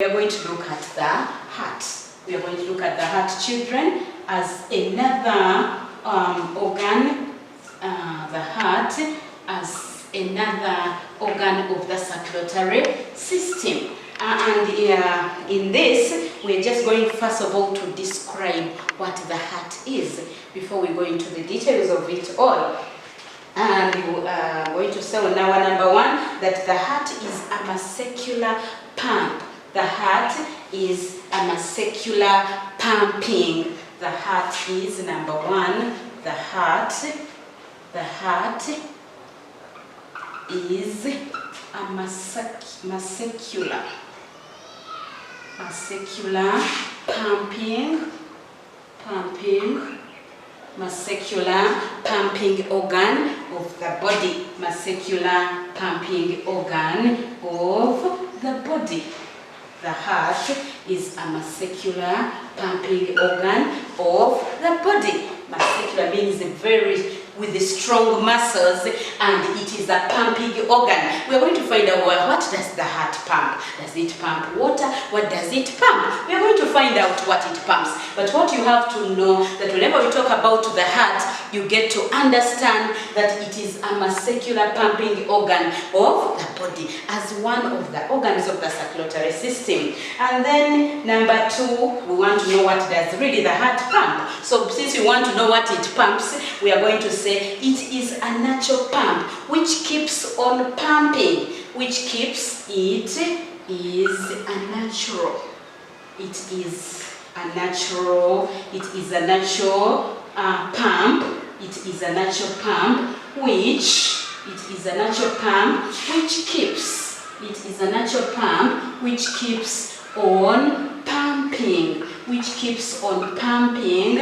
We are going to look at the heart. We are going to look at the heart, children, as another organ, the heart as another organ of the circulatory system. In this, we're just going first of all to describe what the heart is before we go into the details of it all. And we're going to say on our number one that the heart is a masecular pump. The heart is a masecular pumping. The heart is number one. The heart is a masecular pumping organ of the body. Masecular pumping organ of the body. The heart is a masecular pumping organ of the body. Masecular means with the strong muscles, and it is a pumping organ. We are going to find out what does the heart pump. Does it pump water? What does it pump? We are going to find out what it pumps. But what you have to know that whenever we talk about the heart, you get to understand that it is a masecular pumping organ of the body as one of the organs of the circulatory system. And then number two, we want to know what does really the heart pump. So since we want to know what it pumps, we are going to say it is a natural pump which keeps on pumping, which keeps it is a natural. It is a natural pump. It is a natural pump which keeps. It is a natural pump which keeps on pumping. Which keeps on pumping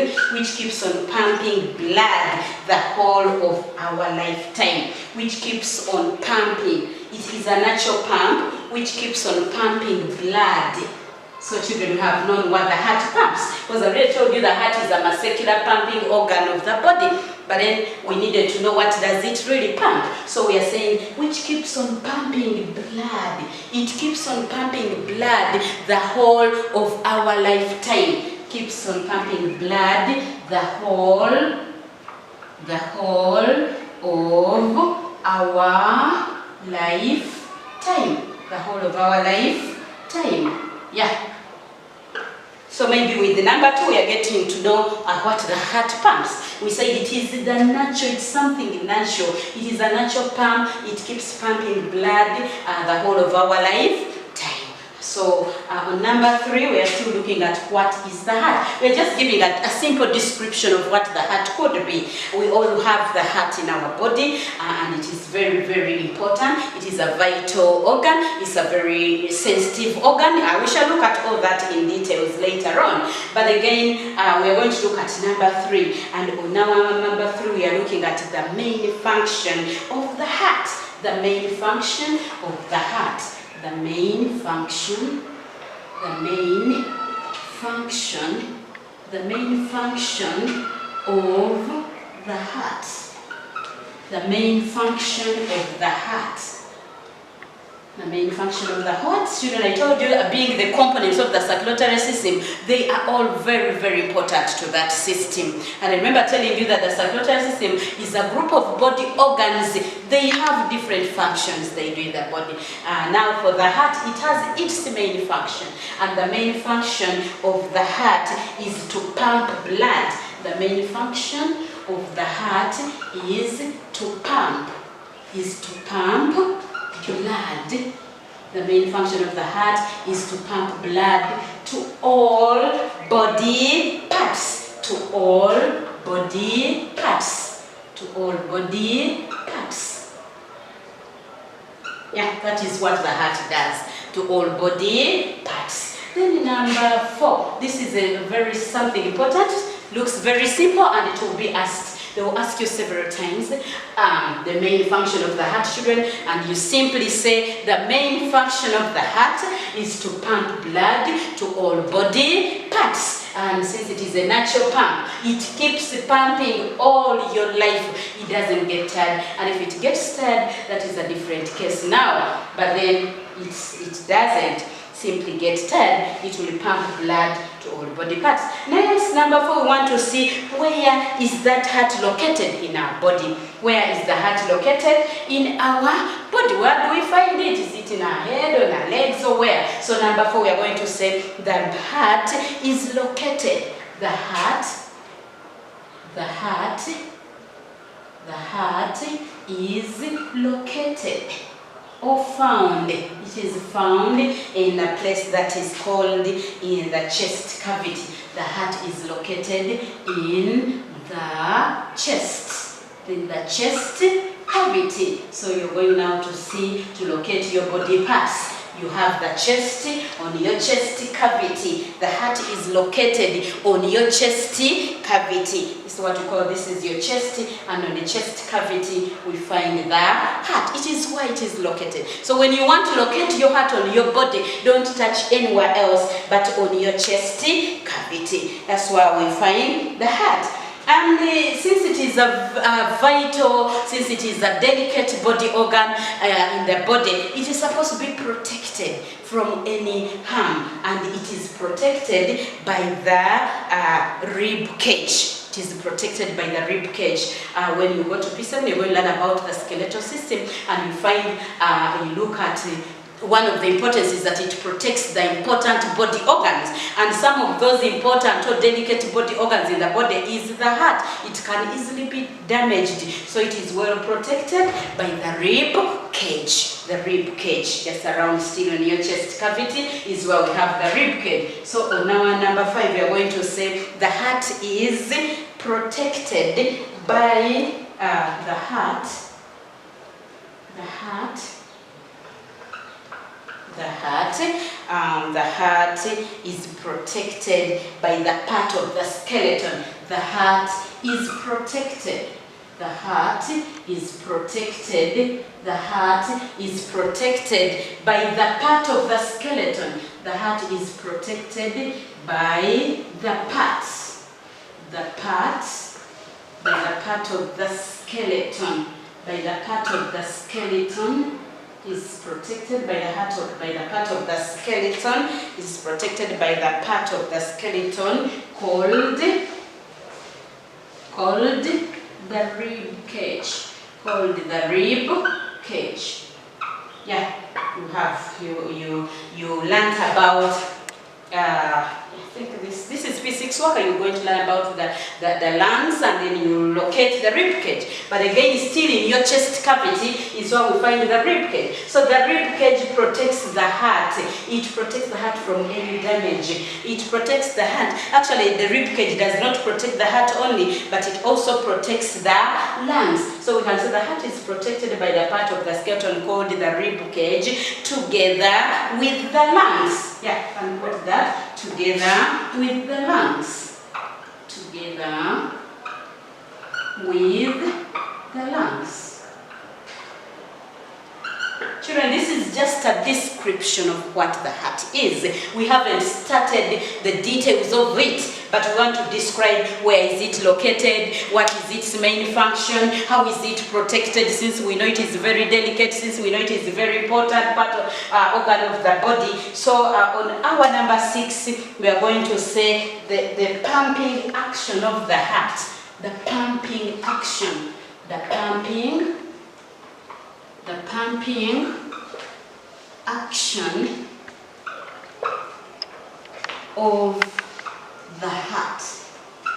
blood the whole of our lifetime. Which keeps on pumping. It is a natural pump which keeps on pumping blood. So children, you have known what the heart pumps. Because I already told you the heart is a masecular pumping organ of the body. But then we needed to know what does it really pump. So we are saying which keeps on pumping blood. It keeps on pumping blood the whole of our lifetime. Keeps on pumping blood the whole of our lifetime. The whole of our lifetime. Yeah. So maybe with the number two, we are getting to know what the heart pumps. We say it is the natural, it's something natural. It is a natural pump. It keeps pumping blood the whole of our lifetime. So on number three, we are still looking at what is the heart. We are just giving a simple description of what the heart could be. We all have the heart in our body, and it is very, very important. It is a vital organ. It's a very sensitive organ. We shall look at all that in details later on. But again, we are going to look at number three. And on our number three, we are looking at the main function of the heart. The main function of the heart. The main function of the heart. The main function of the heart. The main function of the heart, children, I told you, being the components of the circulatory system, they are all very, very important to that system. And I remember telling you that the circulatory system is a group of body organs. They have different functions they do in the body. Now for the heart, it has its main function. And the main function of the heart is to pump blood. The main function of the heart is to pump. Blood. The main function of the heart is to pump blood to all body parts. To all body parts. Yeah, that is what the heart does. To all body parts. Then number four. This is something important. Looks very simple, and it will be asked. They will ask you several times the main function of the heart, children, and you simply say the main function of the heart is to pump blood to all body parts. And since it is a natural pump, it keeps pumping all your life. It doesn't get tired. And if it gets tired, that is a different case now. But then it doesn't. simply get tired, it will pump blood to all body parts. Next, number 4, we want to see where is that heart located in our body. Where is the heart located in our body? Where do we find it? Is it in our head, on our legs, or where? So number 4, we are going to say the heart is located. The heart is located or found. It is found in a place that is called in the chest cavity. The heart is located in the chest. In the chest cavity. So you're going now to see, to locate your body parts. You have the chest on your chest cavity. The heart is located on your chest cavity. This is what we call, this is your chest, and on the chest cavity we find the heart. It is where it is located. So when you want to locate your heart on your body, don't touch anywhere else but on your chest cavity. That's where we find the heart. And since it is a vital, since it is a delicate body organ in the body, it is supposed to be protected from any harm, and it is protected by the rib cage. It is protected by the rib cage. When you go to P7, you're going to learn about the skeletal system, and you find, you look at one of the importance is that it protects the important body organs, and some of those important or delicate body organs in the body is the heart. It can easily be damaged, so it is well protected by the rib cage. The rib cage, just around still in your chest cavity, is where we have the rib cage. So on our number 5, we are going to say the heart is protected by the heart is protected by the part of the skeleton. The heart is protected. The heart is protected. The heart is protected by the part of the skeleton. The heart is protected by the parts. By the part of the skeleton. By the part of the skeleton is protected by the part of the skeleton is protected by the part of the skeleton called the rib cage. Called the rib cage. Yeah, you learned about I think this is P6 work. You're going to learn about the lungs, and then you locate the rib cage. But again, still in your chest cavity is where we find the rib cage. So the rib cage protects the heart. It protects the heart from any damage. It protects the heart. Actually, the rib cage does not protect the heart only, but it also protects the lungs. So we can say the heart is protected by the part of the skeleton called the rib cage together with the lungs. Yeah, and put that together with the lungs. Together with the lungs. Children, this is just a description of what the heart is. We haven't started the details of it, but we want to describe where is it located, what is its main function, how is it protected, since we know it is very delicate, since we know it is a very important part of organ of the body. So on our number 6, we are going to say the pumping action of the heart. The pumping action. The pumping action of the heart.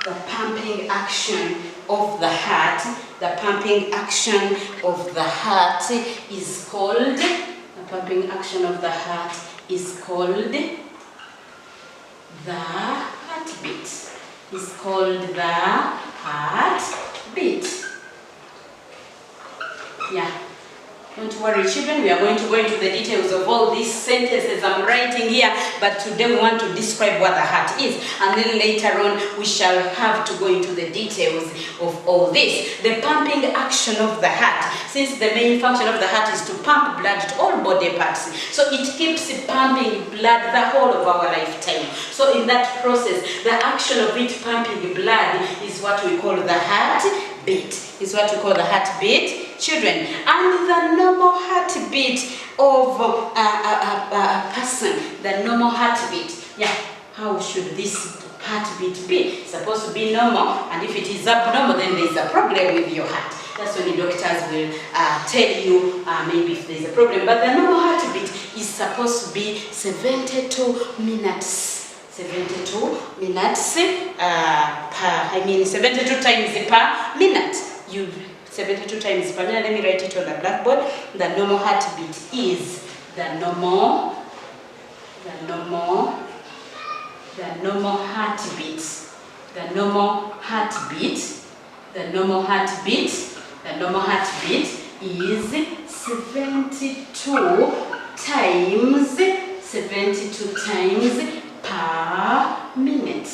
The pumping action of the heart. The pumping action of the heart is called, the pumping action of the heart is called the heartbeat. Is called the heartbeat. Yeah. Don't worry, children, we are going to go into the details of all these sentences I'm writing here, but today we want to describe what the heart is, and then later on we shall have to go into the details of all this. The pumping action of the heart, since the main function of the heart is to pump blood to all body parts, so it keeps pumping blood the whole of our lifetime. So in that process, the action of it pumping blood is what we call the heartbeat. Is what we call the heartbeat. children. And the normal heartbeat of a person, the normal heartbeat. Yeah, how should this heartbeat be? It's supposed to be normal, and if it is abnormal, then there is a problem with your heart. That's when the doctors will tell you maybe if there's a problem. But the normal heartbeat is supposed to be 72 minutes. 72 minutes 72 times per minute. 72 times per minute. Let me write it on the blackboard. The normal heartbeat is the normal heartbeat. The normal heartbeat is 72 times per minute.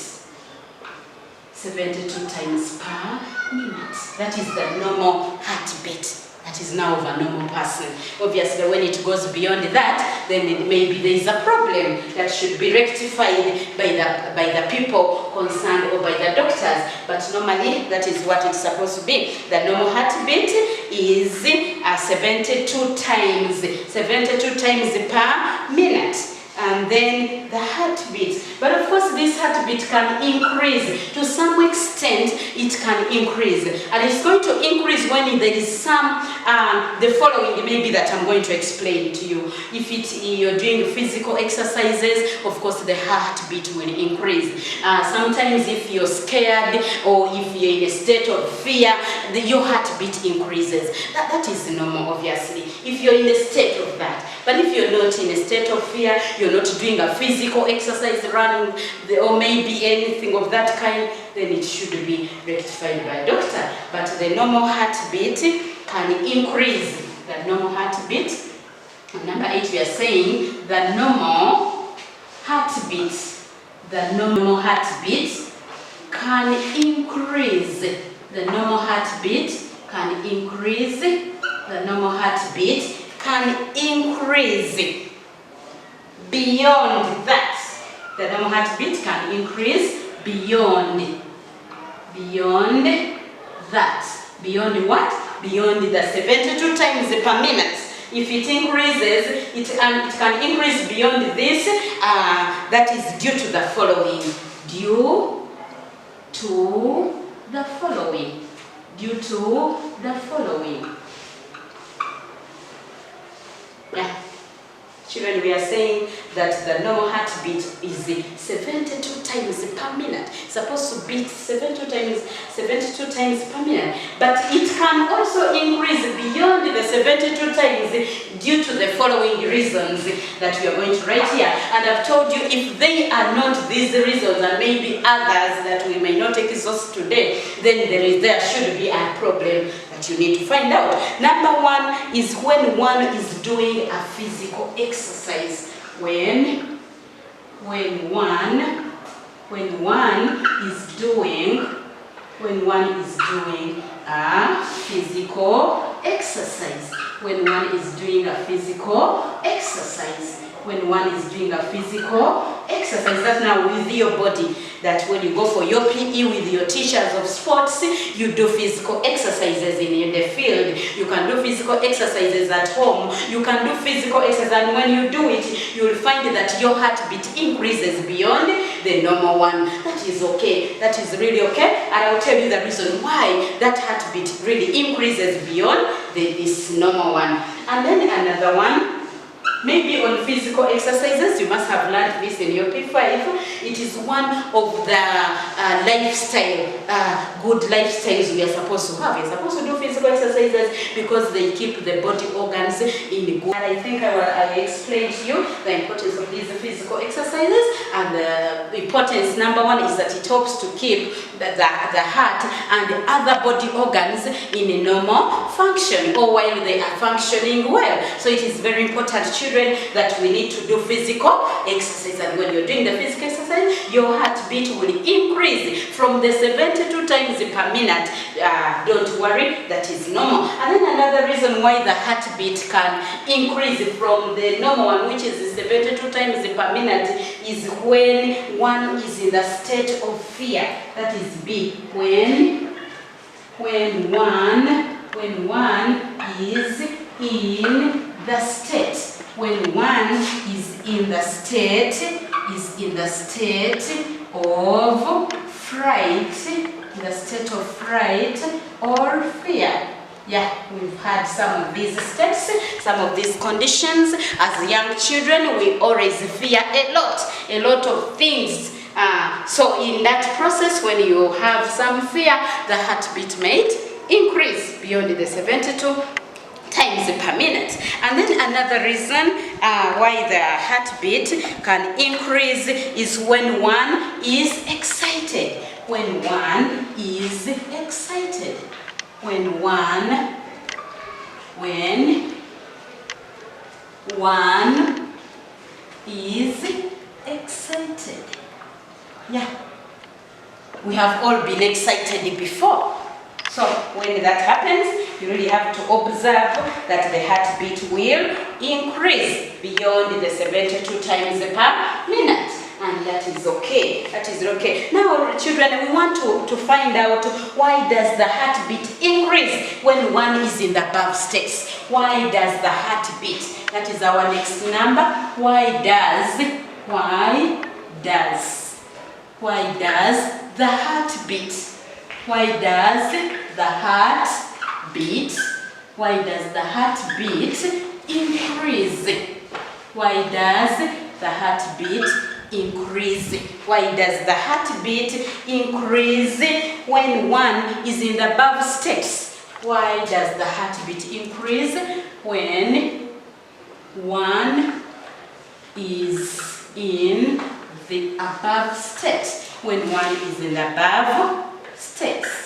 72 times per minute. That is the normal heartbeat. That is now of a normal person. Obviously, when it goes beyond that, then maybe there is a problem that should be rectified by the people concerned or by the doctors. But normally, that is what it's supposed to be. The normal heartbeat is 72 times per minute. And then the heartbeat. But of course, this heartbeat can increase. To some extent, it can increase. And it's going to increase when there is some, the following maybe that I'm going to explain to you. If you're doing physical exercises, of course, the heartbeat will increase. Sometimes if you're scared or if you're in a state of fear, your heartbeat increases. That is normal, obviously, if you're in a state of that. But if you're not in a state of fear, you're not doing a physical exercise, running, or maybe anything of that kind, then it should be rectified by a doctor. But the normal heartbeat can increase. The normal heartbeat. Number 8, we are saying the normal heartbeat. The normal heartbeat can increase. The normal heartbeat can increase. The normal heartbeat can increase beyond that. The normal heartbeat can increase beyond that. Beyond what? Beyond the 72 times per minute. If it increases, it can increase beyond this. That is due to the following. Due to the following. Due to the following. Yeah. Children, we are saying that the normal heartbeat is 72 times per minute. It's supposed to beat 72 times per minute. But it can also increase beyond the 72 times due to the following reasons that we are going to write here. And I've told you, if they are not these reasons and maybe others that we may not exhaust today, then there should be a problem that you need to find out. Number 1 is when one is doing a physical exercise. When one is doing a physical exercise. When one is doing a physical exercise. When one is doing a physical exercise, that's now with your body. That when you go for your PE with your teachers of sports, you do physical exercises in the field. You can do physical exercises at home. You can do physical exercises, and when you do it, you will find that your heartbeat increases beyond the normal one. That is okay. That is really okay. And I'll tell you the reason why that heartbeat really increases beyond this normal one. And then another one. Maybe on physical exercises, you must have learned this in your P5. It is one of the good lifestyles we are supposed to have. You're supposed to do physical exercises because they keep the body organs in good. And I think I explained to you the importance of these physical exercises. And the importance, number 1, is that it helps to keep the heart and the other body organs in a normal function, or while they are functioning well. So it is very important, children, that we need to do physical exercise. And when you're doing the physical exercise, your heartbeat will increase from the 72 times per minute. Don't worry, that is normal. And then another reason why the heartbeat can increase from the normal one, which is 72 times per minute, is when one is in the state of fear. That is B. When one When one is in the state. When one is in the state of fright, or fear. Yeah, we've had some of these steps, some of these conditions. As young children, we always fear a lot of things. So in that process, when you have some fear, the heartbeat may increase beyond the 72 times per minute. And then another reason why the heartbeat can increase is when one is excited. When one is excited. When one is excited. Yeah. We have all been excited before. So when that happens, you really have to observe that the heartbeat will increase beyond the 72 times per minute. And that is okay. That is okay. Now, children, we want to find out, why does the heartbeat increase when one is in the above states? Why does the heartbeat? That is our next number. Why does the heartbeat? Why does the heartbeat increase? Why does the heartbeat increase? Why does the heartbeat increase when one is in the above states? Why does the heartbeat increase when one is in the above states? When one is in the above states.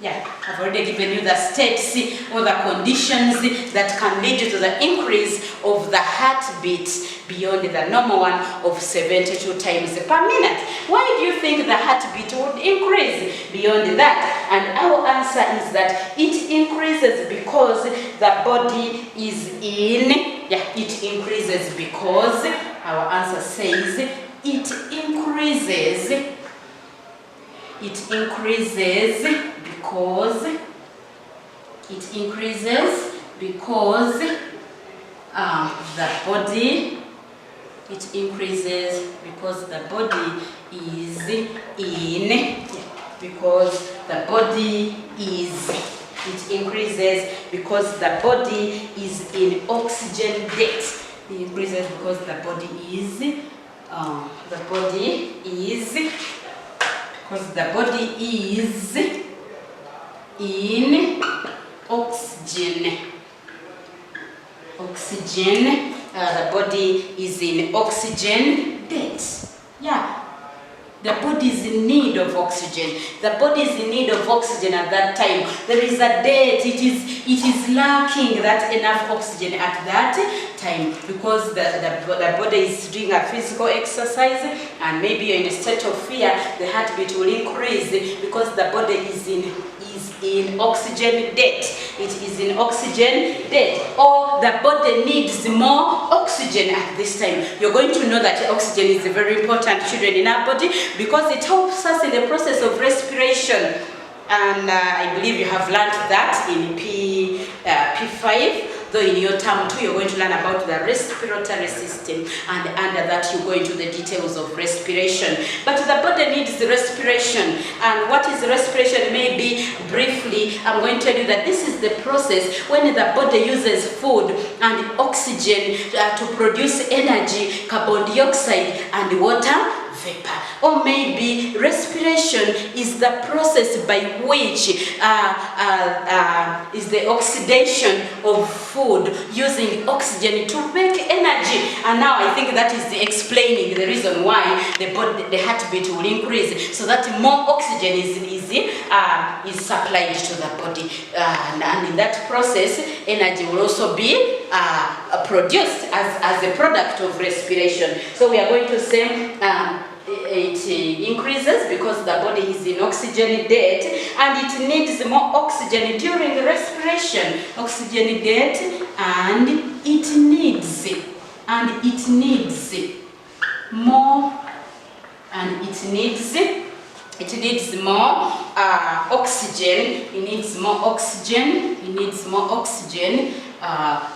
Yeah, I've already given you the states or the conditions that can lead to the increase of the heartbeat beyond the normal one of 72 times per minute. Why do you think the heartbeat would increase beyond that? And our answer is that it increases because the body is in, it increases because, our answer says, it increases because the body is in, because the body is in oxygen debt. It increases because the body is in oxygen. The body is in oxygen debt. Yeah. The body is in need of oxygen. The body is in need of oxygen at that time. There is a debt. It is lacking that enough oxygen at that time, because the body is doing a physical exercise, and maybe you're in a state of fear. The heartbeat will increase because the body is in oxygen debt. It is in oxygen debt, or the body needs more oxygen at this time. You're going to know that oxygen is very important, children, in our body, because it helps us in the process of respiration. And I believe you have learned that in P5. Though in your term 2, you're going to learn about the respiratory system, and under that you go into the details of respiration. But the body needs the respiration. And what is respiration? Maybe briefly, I'm going to tell you that this is the process when the body uses food and oxygen to produce energy, carbon dioxide and water vapor. Or maybe respiration is the process by which is the oxidation of food using oxygen to make energy. And now I think that is explaining the reason why the heartbeat will increase, so that more oxygen is supplied to the body, and in that process energy will also be produced as a product of respiration. So we are going to say it increases because the body is in oxygen debt, and it needs more oxygen during respiration. Oxygen debt, and it needs more, and it needs more oxygen. He needs more oxygen. He needs more oxygen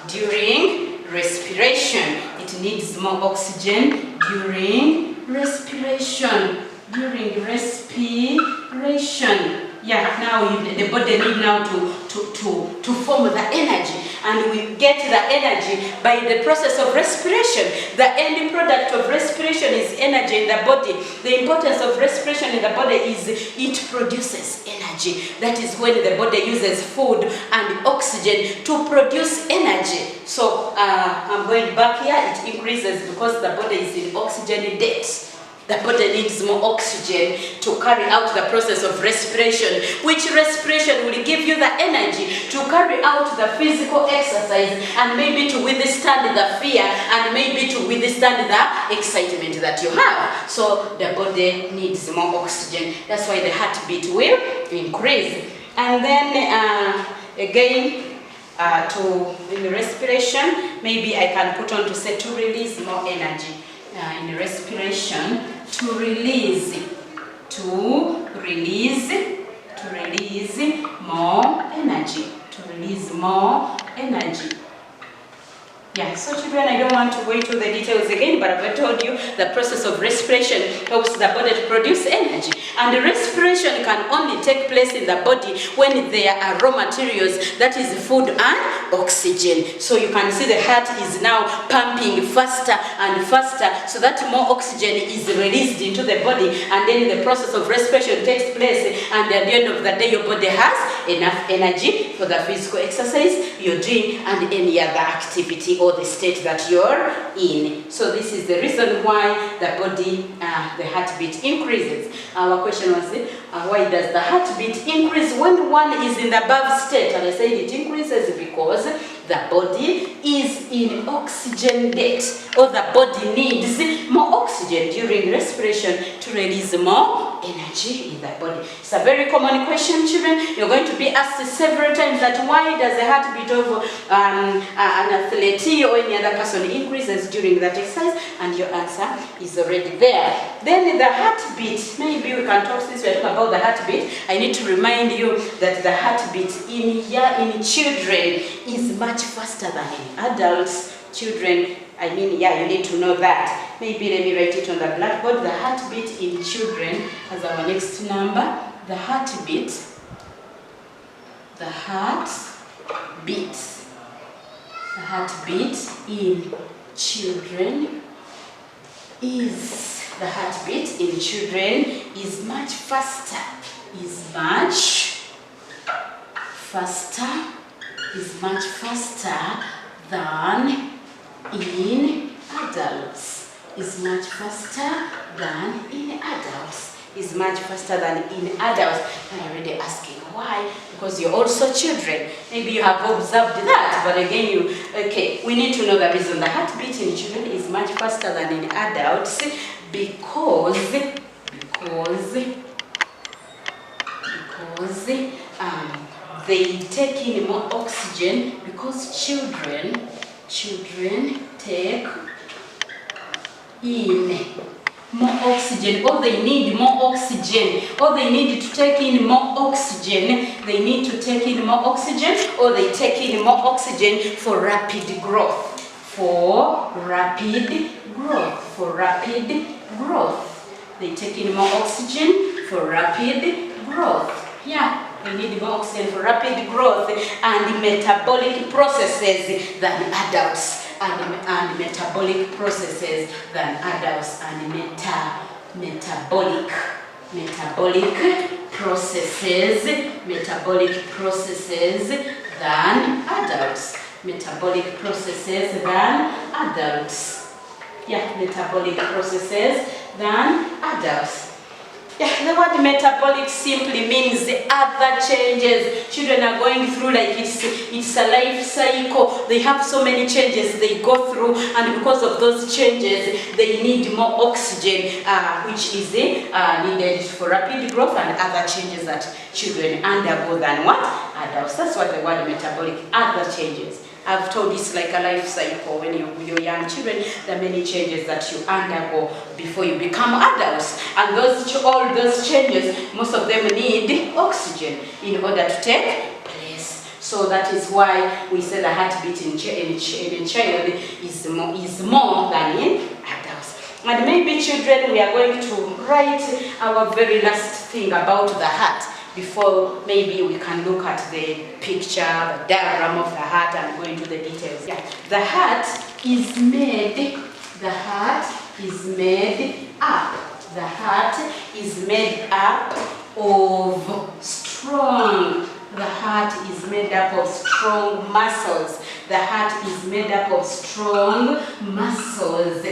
during respiration. It needs more oxygen during respiration. During respiration. Yeah, now the body need now to form the energy, and we get the energy by the process of respiration. The end product of respiration is energy in the body. The importance of respiration in the body is it produces energy. That is when the body uses food and oxygen to produce energy. So I'm going back here. It increases because the body is in oxygen debt. The body needs more oxygen to carry out the process of respiration, which respiration will give you the energy to carry out the physical exercise and maybe to withstand the fear and maybe to withstand the excitement that you have. So the body needs more oxygen. That's why the heartbeat will increase. And then again, in the respiration, maybe I can put on to say to release more energy. In the respiration, to release more energy, Yeah, so children, I don't want to go into the details again, but I've told you the process of respiration helps the body to produce energy. And the respiration can only take place in the body when there are raw materials, that is food and oxygen. So you can see the heart is now pumping faster and faster so that more oxygen is released into the body, and then the process of respiration takes place, and at the end of the day your body has enough energy for the physical exercise you're doing and any other activity or the state that you're in. So this is the reason why the body, the heartbeat increases. Our question was, why does the heartbeat increase when one is in the above state? And I said it increases because the body is in oxygen debt, or the body needs more oxygen during respiration to release more energy in the body. It's a very common question, children. You're going to be asked several times that why does the heartbeat of an athlete or any other person increases during that exercise, and your answer is already there. Then the heartbeat, maybe we can talk, since we're talking about the heartbeat, I need to remind you that the heartbeat in children is much faster than in adults. Children, you need to know that. Maybe let me write it on the blackboard. The heartbeat in children as our next number. The heartbeat in children is much faster. Is much faster than in adults. Is much faster than in adults. Is much faster than in adults. And you're already asking why? Because you're also children. Maybe you have observed that, but again, we need to know the reason. The heartbeat in children is much faster than in adults because they take in more oxygen, because children take in more oxygen, or they need more oxygen, or they need to take in more oxygen. They need to take in more oxygen, or they take in more oxygen for rapid growth. They take in more oxygen for rapid growth. Yeah. They need more oxygen for rapid growth and metabolic processes than adults. And metabolic processes than adults, and metabolic processes than adults. Metabolic processes than adults. Yeah, metabolic processes than adults. Yeah, the word metabolic simply means the other changes children are going through, like it's a life cycle. They have so many changes they go through, and because of those changes, they need more oxygen, which is needed for rapid growth and other changes that children undergo than what? Adults. That's what the word metabolic, other changes I've told it's like a life cycle. When you're young children, there are many changes that you undergo before you become adults. And all those changes, most of them need oxygen in order to take place. So that is why we say the heartbeat in a child is more than in adults. And maybe children, we are going to write our very last thing about the heart before maybe we can look at the picture, the diagram of the heart and go into the details. Yeah. The heart is made up. The heart is made up of strong. The heart is made up of strong muscles. The heart is made up of strong muscles.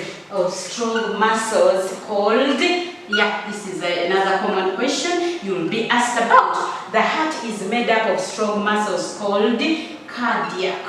Called, this is another common question you will be asked about. The heart is made up of strong muscles called cardiac.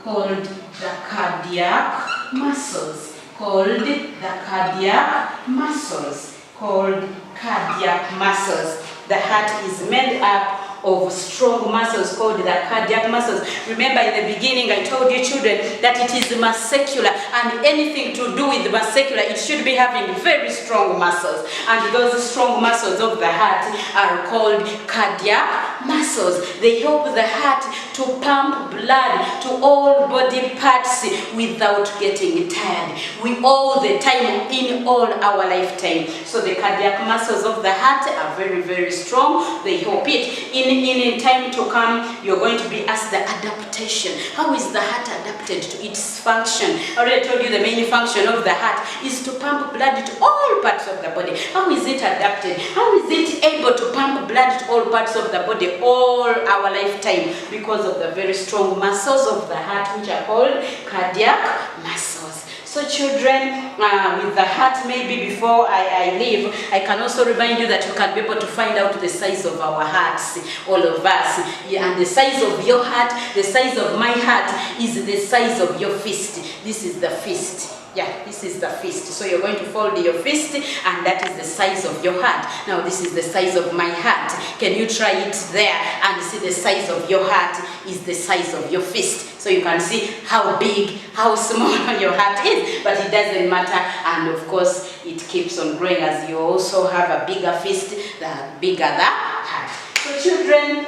Called the cardiac muscles. Called the cardiac muscles. Called cardiac muscles. The heart is made up of strong muscles called the cardiac muscles. Remember in the beginning I told you children that it is muscular, and anything to do with muscular, it should be having very strong muscles. And those strong muscles of the heart are called cardiac muscles. They help the heart to pump blood to all body parts without getting tired. All the time, in all our lifetime. So the cardiac muscles of the heart are very, very strong. They help it. In time to come, you're going to be asked the adaptation. How is the heart adapted to its function? I already told you the main function of the heart is to pump blood to all parts of the body. How is it adapted? How is it able to pump blood to all parts of the body all our lifetime? Because of the very strong muscles of the heart, which are called cardiac muscles. So children, with the heart, maybe before I leave, I can also remind you that you can be able to find out the size of our hearts, all of us. And the size of your heart, the size of my heart is the size of your fist. This is the fist. Yeah, this is the fist. So you're going to fold your fist, and that is the size of your heart. Now this is the size of my heart. Can you try it there and see the size of your heart is the size of your fist? So you can see how big, how small your heart is, but it doesn't matter. And of course, it keeps on growing as you also have a bigger fist, the bigger the heart. So children,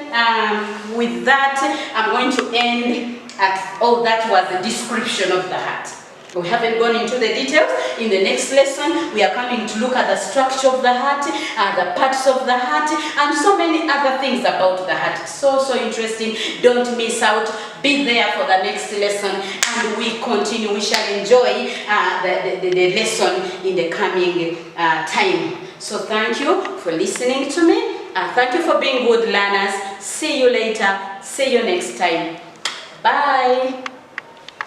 with that, I'm going to end at, that was the description of the heart. We haven't gone into the details. In the next lesson, we are coming to look at the structure of the heart, the parts of the heart, and so many other things about the heart. So interesting. Don't miss out. Be there for the next lesson, and we continue. We shall enjoy the lesson in the coming time. So thank you for listening to me. Thank you for being good learners. See you later. See you next time. Bye.